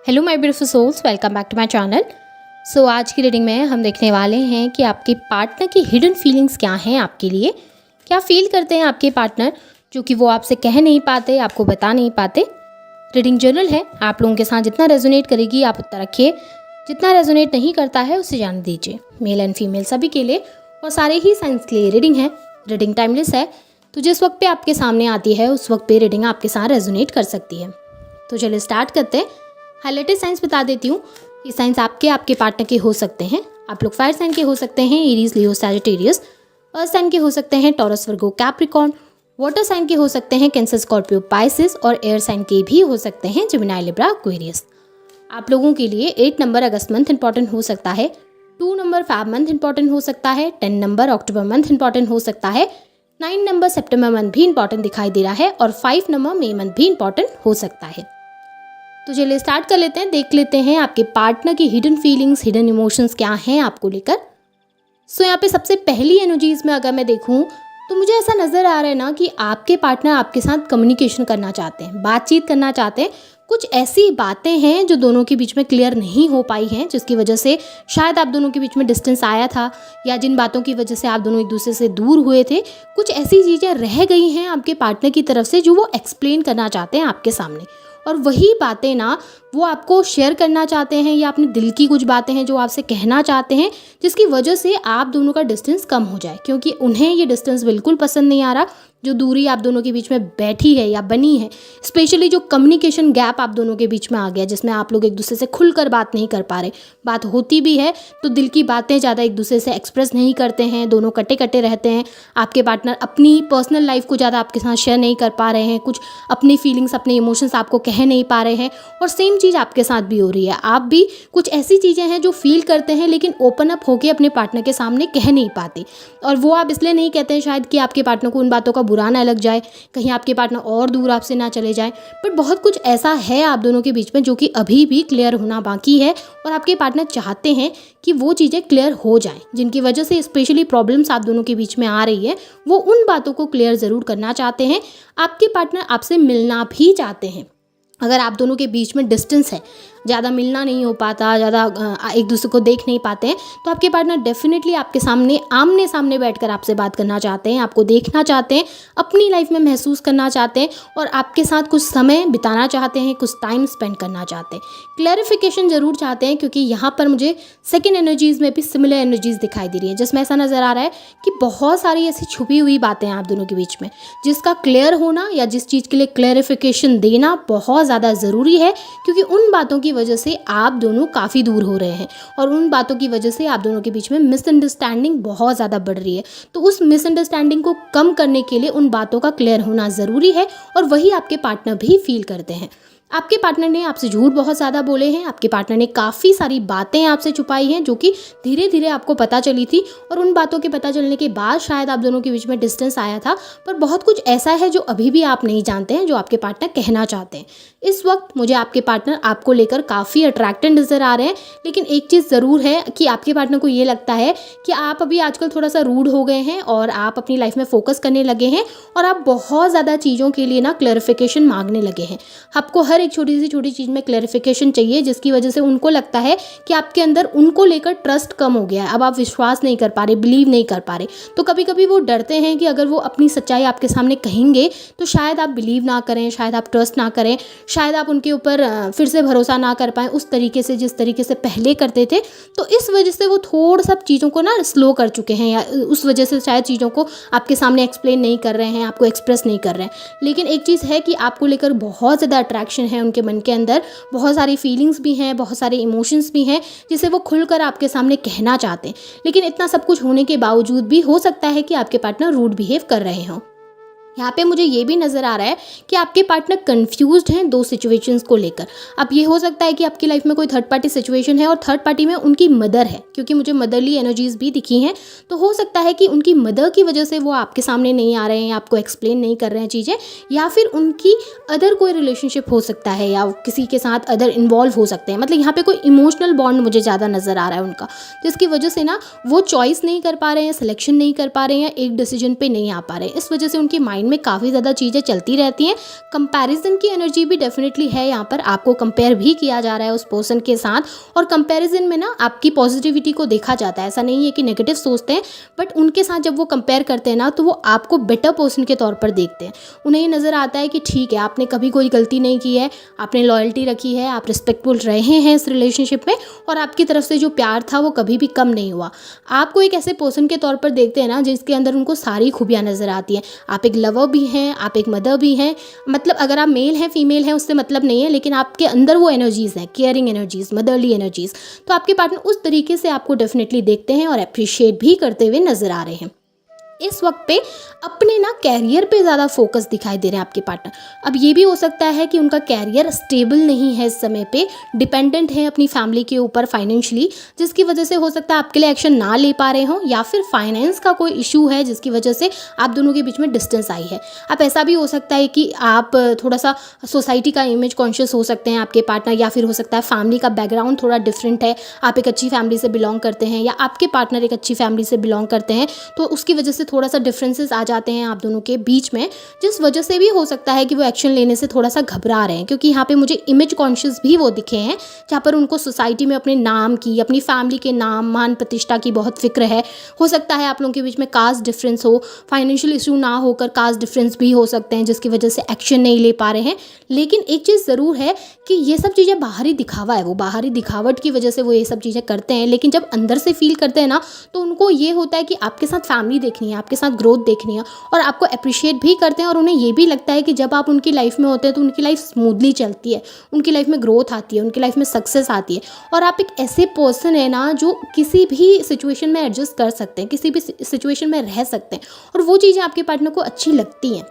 Hello my beautiful souls, welcome back to my channel. So आज की reading में हम देखने वाले हैं कि आपके पार्टनर की हिडन फीलिंग्स क्या हैं आपके लिए। क्या फील करते हैं आपके पार्टनर जो कि वो आपसे कह नहीं पाते, आपको बता नहीं पाते। रीडिंग जनरल है, आप लोगों के साथ जितना रेजोनेट करेगी आप उतना रखिए, जितना रेजोनेट नहीं करता है उसे जाने दीजिए। मेल एंड फीमेल सभी के लिए और सारे ही साइंस के लिए रीडिंग है। रीडिंग टाइमलेस है, तो जिस वक्त पे आपके सामने आती है उस वक्त पे रीडिंग आपके साथ रेजोनेट कर सकती है। तो चलिए स्टार्ट करते हैं। हाईलाइटेड साइंस बता देती हूँ। ये साइंस आपके पार्टनर के हो सकते हैं। आप लोग फायर साइन के हो सकते हैं, एरीज, लियो, सैजिटेरियस। अर्थ साइन के हो सकते हैं, टॉरस, वर्गो, कैप्रिकॉर्न। वाटर साइन के हो सकते हैं, कैंसर, स्कॉर्पियो, पाइसिस। और एयर साइन के भी हो सकते हैं, जेमिनी, लिब्रा, एक्वेरियस। आप लोगों के लिए 8 नंबर अगस्त मंथ इंपॉर्टेंट हो सकता है, 2 नंबर फैब मंथ इंपॉर्टेंट हो सकता है, 10 नंबर अक्टूबर मंथ इंपॉर्टेंट हो सकता है, 9 नंबर सितंबर मंथ भी इंपॉर्टेंट दिखाई दे रहा है और 5 नंबर मई मंथ भी इंपॉर्टेंट हो सकता है। तो चलिए स्टार्ट कर लेते हैं, देख लेते हैं आपके पार्टनर की हिडन फीलिंग्स, हिडन इमोशंस क्या हैं आपको लेकर। सो यहाँ पे सबसे पहली एनर्जीज में अगर मैं देखूँ तो मुझे ऐसा नज़र आ रहा है ना कि आपके पार्टनर आपके साथ कम्युनिकेशन करना चाहते हैं, बातचीत करना चाहते हैं। कुछ ऐसी बातें हैं जो दोनों के बीच में क्लियर नहीं हो पाई हैं, जिसकी वजह से शायद आप दोनों के बीच में डिस्टेंस आया था, या जिन बातों की वजह से आप दोनों एक दूसरे से दूर हुए थे। कुछ ऐसी चीज़ें रह गई हैं आपके पार्टनर की तरफ से जो वो एक्सप्लेन करना चाहते हैं आपके सामने, और वही बातें ना वो आपको शेयर करना चाहते हैं, या अपने दिल की कुछ बातें हैं जो आपसे कहना चाहते हैं, जिसकी वजह से आप दोनों का डिस्टेंस कम हो जाए। क्योंकि उन्हें ये डिस्टेंस बिल्कुल पसंद नहीं आ रहा जो दूरी आप दोनों के बीच में बैठी है या बनी है। स्पेशली जो कम्युनिकेशन गैप आप दोनों के बीच में आ गया, जिसमें आप लोग एक दूसरे से खुलकर बात नहीं कर पा रहे। बात होती भी है तो दिल की बातें ज़्यादा एक दूसरे से एक्सप्रेस नहीं करते हैं, दोनों कटे कटे रहते हैं। आपके पार्टनर अपनी पर्सनल लाइफ को ज़्यादा आपके साथ शेयर नहीं कर पा रहे हैं, कुछ अपनी फीलिंग्स, अपने इमोशंस आपको कह नहीं पा रहे हैं। और सेम चीज़ आपके साथ भी हो रही है। आप भी कुछ ऐसी चीज़ें हैं जो फील करते हैं लेकिन ओपन अप होकर अपने पार्टनर के सामने कह नहीं पाते। और वो आप इसलिए नहीं कहते हैं शायद कि आपके पार्टनर को उन बातों का बुरा ना लग जाए, कहीं आपके पार्टनर और दूर आपसे ना चले जाए। बट बहुत कुछ ऐसा है आप दोनों के बीच में जो कि अभी भी क्लियर होना बाकी है, और आपके पार्टनर चाहते हैं कि वो चीज़ें क्लियर हो जाएं, जिनकी वजह से स्पेशली प्रॉब्लम्स आप दोनों के बीच में आ रही है। वो उन बातों को क्लियर ज़रूर करना चाहते हैं। आपके पार्टनर आपसे मिलना भी चाहते हैं। अगर आप दोनों के बीच में डिस्टेंस है, ज़्यादा मिलना नहीं हो पाता, ज़्यादा एक दूसरे को देख नहीं पाते हैं, तो आपके पार्टनर डेफिनेटली आपके सामने आमने सामने बैठकर आपसे बात करना चाहते हैं, आपको देखना चाहते हैं, अपनी लाइफ में महसूस करना चाहते हैं, और आपके साथ कुछ समय बिताना चाहते हैं, कुछ टाइम स्पेंड करना चाहते हैं। क्लैरिफिकेशन ज़रूर चाहते हैं, क्योंकि यहाँ पर मुझे सेकेंड एनर्जीज़ में भी सिमिलर एनर्जीज़ दिखाई दे रही है, जिसमें ऐसा नज़र आ रहा है कि बहुत सारी ऐसी छुपी हुई बातें हैं आप दोनों के बीच में, जिसका क्लियर होना या जिस चीज़ के लिए क्लैरिफिकेशन देना बहुत ज़्यादा ज़रूरी है। क्योंकि उन बातों की वजह से आप दोनों काफ़ी दूर हो रहे हैं, और उन बातों की वजह से आप दोनों के बीच में मिसअंडरस्टैंडिंग बहुत ज़्यादा बढ़ रही है। तो उस मिसअंडरस्टैंडिंग को कम करने के लिए उन बातों का क्लियर होना ज़रूरी है, और वही आपके पार्टनर भी फील करते हैं। आपके पार्टनर ने आपसे झूठ बहुत ज़्यादा बोले हैं, आपके पार्टनर ने काफ़ी सारी बातें आपसे छुपाई हैं जो कि धीरे धीरे आपको पता चली थी, और उन बातों के पता चलने के बाद शायद आप दोनों के बीच में डिस्टेंस आया था। पर बहुत कुछ ऐसा है जो अभी भी आप नहीं जानते हैं, जो आपके पार्टनर कहना चाहते हैं। इस वक्त मुझे आपके पार्टनर आपको लेकर काफ़ी अट्रैक्टेड नज़र आ रहे हैं, लेकिन एक चीज़ ज़रूर है कि आपके पार्टनर को ये लगता है कि आप अभी आजकल थोड़ा सा रूड हो गए हैं, और आप अपनी लाइफ में फोकस करने लगे हैं, और आप बहुत ज़्यादा चीज़ों के लिए ना क्लैरिफिकेशन मांगने लगे हैं। आपको हर एक छोटी सी छोटी चीज़ में क्लैरिफिकेशन चाहिए, जिसकी वजह से उनको लगता है कि आपके अंदर उनको लेकर ट्रस्ट कम हो गया है। अब आप विश्वास नहीं कर पा रहे, बिलीव नहीं कर पा रहे। तो कभी कभी वो डरते हैं कि अगर वो अपनी सच्चाई आपके सामने कहेंगे तो शायद आप बिलीव ना करें, शायद आप ट्रस्ट ना करें, शायद आप उनके ऊपर फिर से भरोसा ना कर पाएँ उस तरीके से जिस तरीके से पहले करते थे। तो इस वजह से वो थोड़ा सा चीज़ों को ना स्लो कर चुके हैं, या उस वजह से शायद चीज़ों को आपके सामने एक्सप्लेन नहीं कर रहे हैं, आपको एक्सप्रेस नहीं कर रहे हैं। लेकिन एक चीज़ है कि आपको लेकर बहुत ज़्यादा अट्रैक्शन है उनके मन के अंदर, बहुत सारी फीलिंग्स भी हैं, बहुत सारे इमोशंस भी हैं, जिसे वो खुलकर आपके सामने कहना चाहते हैं। लेकिन इतना सब कुछ होने के बावजूद भी हो सकता है कि आपके पार्टनर रूड बिहेव कर रहे हों। यहाँ पे मुझे ये भी नज़र आ रहा है कि आपके पार्टनर कंफ्यूज्ड हैं 2 सिचुएशंस को लेकर। अब ये हो सकता है कि आपकी लाइफ में कोई थर्ड पार्टी सिचुएशन है, और थर्ड पार्टी में उनकी मदर है, क्योंकि मुझे मदरली एनर्जीज भी दिखी हैं। तो हो सकता है कि उनकी मदर की वजह से वो आपके सामने नहीं आ रहे हैं, आपको एक्सप्लेन नहीं कर रहे हैं चीज़ें, या फिर उनकी अदर कोई रिलेशनशिप हो सकता है, या किसी के साथ अदर इन्वॉल्व हो सकते हैं। मतलब यहाँ पे कोई इमोशनल बॉन्ड मुझे ज़्यादा नज़र आ रहा है उनका, जिसकी वजह से ना वो चॉइस नहीं कर पा रहे हैं, सिलेक्शन नहीं कर पा रहे हैं, एक डिसीजन पे नहीं आ पा रहे हैं। इस वजह से उनके माइंड माइंड में काफ़ी ज़्यादा चीज़ें चलती रहती हैं। कंपैरिजन की एनर्जी भी डेफिनेटली है यहाँ पर, आपको कंपेयर भी किया जा रहा है उस पर्सन के साथ, और कंपैरिजन में ना आपकी पॉजिटिविटी को देखा जाता है। ऐसा नहीं है कि नेगेटिव सोचते हैं, बट उनके साथ जब वो कंपेयर करते हैं ना तो वो आपको बेटर पर्सन के तौर पर देखते हैं। उन्हें ये नज़र आता है कि ठीक है, आपने कभी कोई गलती नहीं की है, आपने लॉयल्टी रखी है, आप रिस्पेक्टफुल रहे हैं इस रिलेशनशिप में, और आपकी तरफ से जो प्यार था वो कभी भी कम नहीं हुआ। आपको एक ऐसे पर्सन के तौर पर देखते हैं ना जिसके अंदर उनको सारी खूबियाँ नज़र आती हैं। आप एक लवर भी हैं, आप एक मदर भी हैं, मतलब अगर आप मेल हैं फीमेल हैं उससे मतलब नहीं है, लेकिन आपके अंदर वो एनर्जीज़ हैं, केयरिंग एनर्जीज़, मदरली एनर्जीज़। तो आपके पार्टनर उस तरीके से आपको डेफिनेटली देखते हैं और अप्रिशिएट भी करते हुए नज़र आ रहे हैं। इस वक्त पे अपने ना कैरियर पे ज़्यादा फोकस दिखाई दे रहे हैं आपके पार्टनर। अब ये भी हो सकता है कि उनका कैरियर स्टेबल नहीं है इस समय पे, डिपेंडेंट है अपनी फैमिली के ऊपर फाइनेंशियली, जिसकी वजह से हो सकता है आपके लिए एक्शन ना ले पा रहे हों, या फिर फाइनेंस का कोई इशू है जिसकी वजह से आप दोनों के बीच में डिस्टेंस आई है। अब ऐसा भी हो सकता है कि आप थोड़ा सा सोसाइटी का इमेज कॉन्शियस हो सकते हैं आपके पार्टनर, या फिर हो सकता है फैमिली का बैकग्राउंड थोड़ा डिफरेंट है, आप एक अच्छी फैमिली से बिलोंग करते हैं या आपके पार्टनर एक अच्छी फैमिली से बिलोंग करते हैं, तो उसकी वजह से थोड़ा सा डिफरेंसेस आ जाते हैं आप दोनों के बीच में, जिस वजह से भी हो सकता है कि वो एक्शन लेने से थोड़ा सा घबरा रहे हैं। क्योंकि यहाँ पे मुझे इमेज कॉन्शियस भी वो दिखे हैं जहाँ पर उनको सोसाइटी में अपने नाम की, अपनी फैमिली के नाम, मान प्रतिष्ठा की बहुत फिक्र है। हो सकता है आप लोगों के बीच में कास्ट डिफरेंस हो, फाइनेंशियल इशू ना होकर कास्ट डिफरेंस भी हो सकते हैं जिसकी वजह से एक्शन नहीं ले पा रहे हैं। लेकिन एक चीज़ ज़रूर है कि ये सब चीज़ें बाहरी दिखावा है, वो बाहरी दिखावट की वजह से वो ये सब चीज़ें करते हैं, लेकिन जब अंदर से फील करते हैं ना तो उनको ये होता है कि आपके साथ फैमिली देखनी है, आपके साथ ग्रोथ देखनी है, और आपको अप्रिशिएट भी करते हैं। और उन्हें ये भी लगता है कि जब आप उनकी लाइफ में होते हैं तो उनकी लाइफ स्मूथली चलती है, उनकी लाइफ में ग्रोथ आती है, उनकी लाइफ में सक्सेस आती है। और आप एक ऐसे पर्सन है ना जो किसी भी सिचुएशन में एडजस्ट कर सकते हैं, किसी भी सिचुएशन में रह सकते हैं, और वो चीज़ें आपके पार्टनर को अच्छी लगती हैं।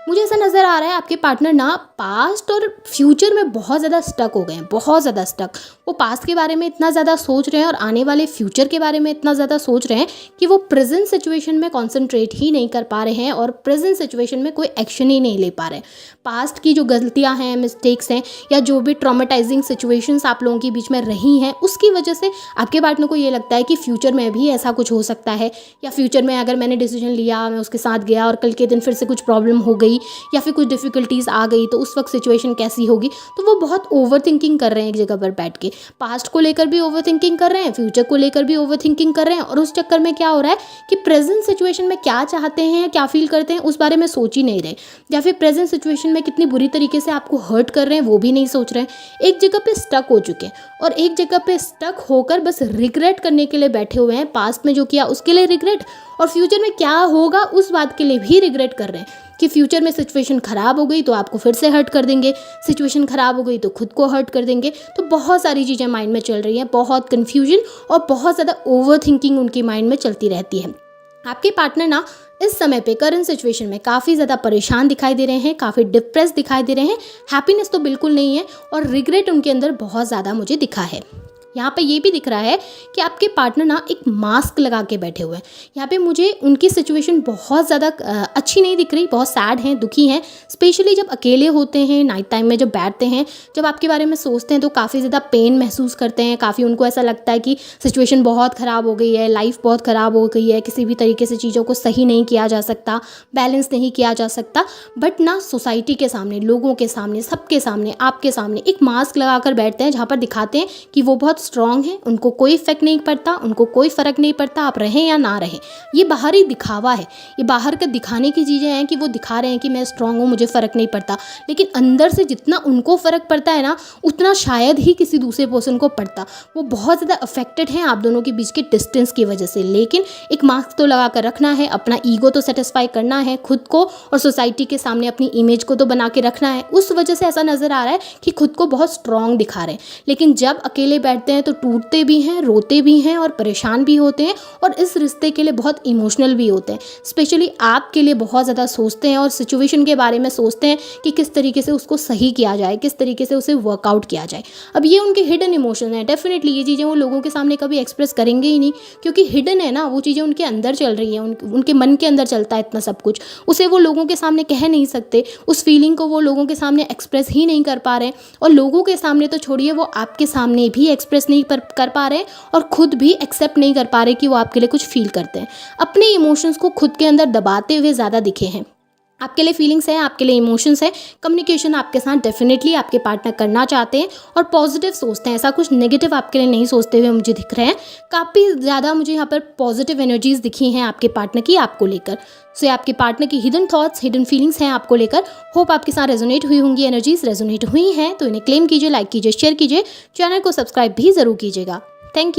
मुझे ऐसा नज़र आ रहा है आपके पार्टनर ना पास्ट और फ्यूचर में बहुत ज़्यादा स्टक हो गए हैं, बहुत ज़्यादा स्टक। वो पास्ट के बारे में इतना ज़्यादा सोच रहे हैं और आने वाले फ्यूचर के बारे में इतना ज़्यादा सोच रहे हैं कि वो प्रेजेंट सिचुएशन में कॉन्सेंट्रेट ही नहीं कर पा रहे हैं और प्रेजेंट सिचुएशन में कोई एक्शन ही नहीं ले पा रहे हैं। पास्ट की जो गलतियाँ हैं, मिस्टेक्स हैं, या जो भी ट्रॉमेटाइजिंग सिचुएशंस आप लोगों के बीच में रही हैं, उसकी वजह से आपके पार्टनर को ये लगता है कि फ्यूचर में भी ऐसा कुछ हो सकता है, या फ्यूचर में अगर मैंने डिसीजन लिया, मैं उसके साथ गया और कल के दिन फिर से कुछ प्रॉब्लम हो गई या फिर कुछ डिफ़िकल्टीज़ आ गई तो उस वक्त सिचुएशन कैसी होगी। तो वो बहुत ओवर थिंकिंग कर रहे हैं एक जगह पर बैठ के, पास्ट को लेकर भी ओवर थिंकिंग कर रहे हैं, फ्यूचर को लेकर भी ओवर थिंकिंग कर रहे हैं, और उस चक्कर में क्या हो रहा है कि प्रेजेंट सिचुएशन में क्या चाहते हैं, क्या फील करते हैं, उस बारे में सोच ही नहीं रहे, या फिर प्रेजेंट सिचुएशन में कितनी बुरी तरीके से आपको हर्ट कर रहे हैं वो भी नहीं सोच रहे हैं। एक जगह पे स्टक हो चुके हैं, और एक जगह पे स्टक होकर बस रिग्रेट करने के लिए बैठे हुए हैं। पास्ट में जो किया उसके लिए रिग्रेट, और फ्यूचर में क्या होगा उस बात के लिए भी रिग्रेट कर रहे हैं कि फ्यूचर में सिचुएशन ख़राब हो गई तो आपको फिर से हर्ट कर देंगे, सिचुएशन ख़राब हो गई तो खुद को हर्ट कर देंगे। तो बहुत सारी चीज़ें माइंड में चल रही हैं, बहुत कन्फ्यूजन और बहुत ज़्यादा ओवर थिंकिंग उनकी माइंड में चलती रहती है। आपके पार्टनर ना इस समय पे करंट सिचुएशन में काफ़ी ज़्यादा परेशान दिखाई दे रहे हैं, काफ़ी डिप्रेस दिखाई दे रहे हैं, हैप्पीनेस तो बिल्कुल नहीं है, और रिग्रेट उनके अंदर बहुत ज़्यादा मुझे दिखा है। यहाँ पे ये भी दिख रहा है कि आपके पार्टनर ना एक मास्क लगा के बैठे हुए हैं। यहाँ पे मुझे उनकी सिचुएशन बहुत ज़्यादा अच्छी नहीं दिख रही, बहुत सैड हैं, दुखी हैं। स्पेशली जब अकेले होते हैं, नाइट टाइम में जब बैठते हैं, जब आपके बारे में सोचते हैं तो काफ़ी ज़्यादा पेन महसूस करते हैं, काफ़ी उनको ऐसा लगता है कि सिचुएशन बहुत ख़राब हो गई है, लाइफ बहुत ख़राब हो गई है, किसी भी तरीके से चीज़ों को सही नहीं किया जा सकता, बैलेंस नहीं किया जा सकता। बट ना सोसाइटी के सामने, लोगों के सामने, सबके सामने, आपके सामने एक मास्क लगा कर बैठते हैं जहाँ पर दिखाते हैं कि वो बहुत स्ट्रांग है, उनको कोई इफेक्ट नहीं पड़ता, उनको कोई फ़र्क नहीं पड़ता आप रहें या ना रहें। ये बाहरी दिखावा है, ये बाहर के दिखाने की चीज़ें हैं कि वो दिखा रहे हैं कि मैं स्ट्रांग हूँ, मुझे फ़र्क नहीं पड़ता, लेकिन अंदर से जितना उनको फ़र्क पड़ता है ना उतना शायद ही किसी दूसरे पर्सन को पड़ता। वो बहुत ज़्यादा अफेक्टेड हैं आप दोनों के बीच के डिस्टेंस की वजह से। लेकिन एक मास्क तो लगा कर रखना है, अपना ईगो तो सेटिस्फाई करना है, खुद को और सोसाइटी के सामने अपनी इमेज को तो बना के रखना है। उस वजह से ऐसा नज़र आ रहा है कि खुद को बहुत स्ट्रांग दिखा रहे हैं, लेकिन जब अकेले बैठते हैं तो टूटते भी हैं, रोते भी हैं और परेशान भी होते हैं, और इस रिश्ते के लिए बहुत इमोशनल भी होते हैं। स्पेशली आपके लिए बहुत ज़्यादा सोचते हैं और सिचुएशन के बारे में सोचते हैं कि किस तरीके से उसको सही किया जाए, किस तरीके से उसे वर्कआउट किया जाए। अब ये उनके हिडन इमोशन है। डेफिनेटली ये चीज़ें वो लोगों के सामने कभी एक्सप्रेस करेंगे ही नहीं, क्योंकि हिडन है ना, वो चीज़ें उनके अंदर चल रही हैं, उनके मन के अंदर चलता है इतना सब कुछ, उसे वो लोगों के सामने कह नहीं सकते, उस फीलिंग को वो लोगों के सामने एक्सप्रेस ही नहीं कर पा रहे हैं। और लोगों के सामने तो छोड़िए, वो आपके सामने भी एक्सप्रेस नहीं कर पा रहे हैं और खुद भी एक्सेप्ट नहीं कर पा रहे कि वो आपके लिए कुछ फील करते हैं। अपने इमोशंस को खुद के अंदर दबाते हुए ज़्यादा दिखे हैं। आपके लिए फीलिंग्स है, आपके लिए इमोशंस है, कम्युनिकेशन आपके साथ डेफिनेटली आपके पार्टनर करना चाहते हैं और पॉजिटिव सोचते हैं, ऐसा कुछ नेगेटिव आपके लिए नहीं सोचते हुए मुझे दिख रहे हैं। काफ़ी ज़्यादा मुझे यहाँ पर पॉजिटिव एनर्जीज दिखी हैं आपके पार्टनर की आपको लेकर। सो ये आपके पार्टनर की हिडन थॉट्स, हिडन फीलिंग्स हैं आपको लेकर। होप आपके साथ रेजोनेट हुई होंगी, एनर्जीज रेजोनेट हुई हैं तो इन्हें क्लेम कीजिए, लाइक कीजिए, शेयर कीजिए, चैनल को सब्सक्राइब भी ज़रूर कीजिएगा। Thank you.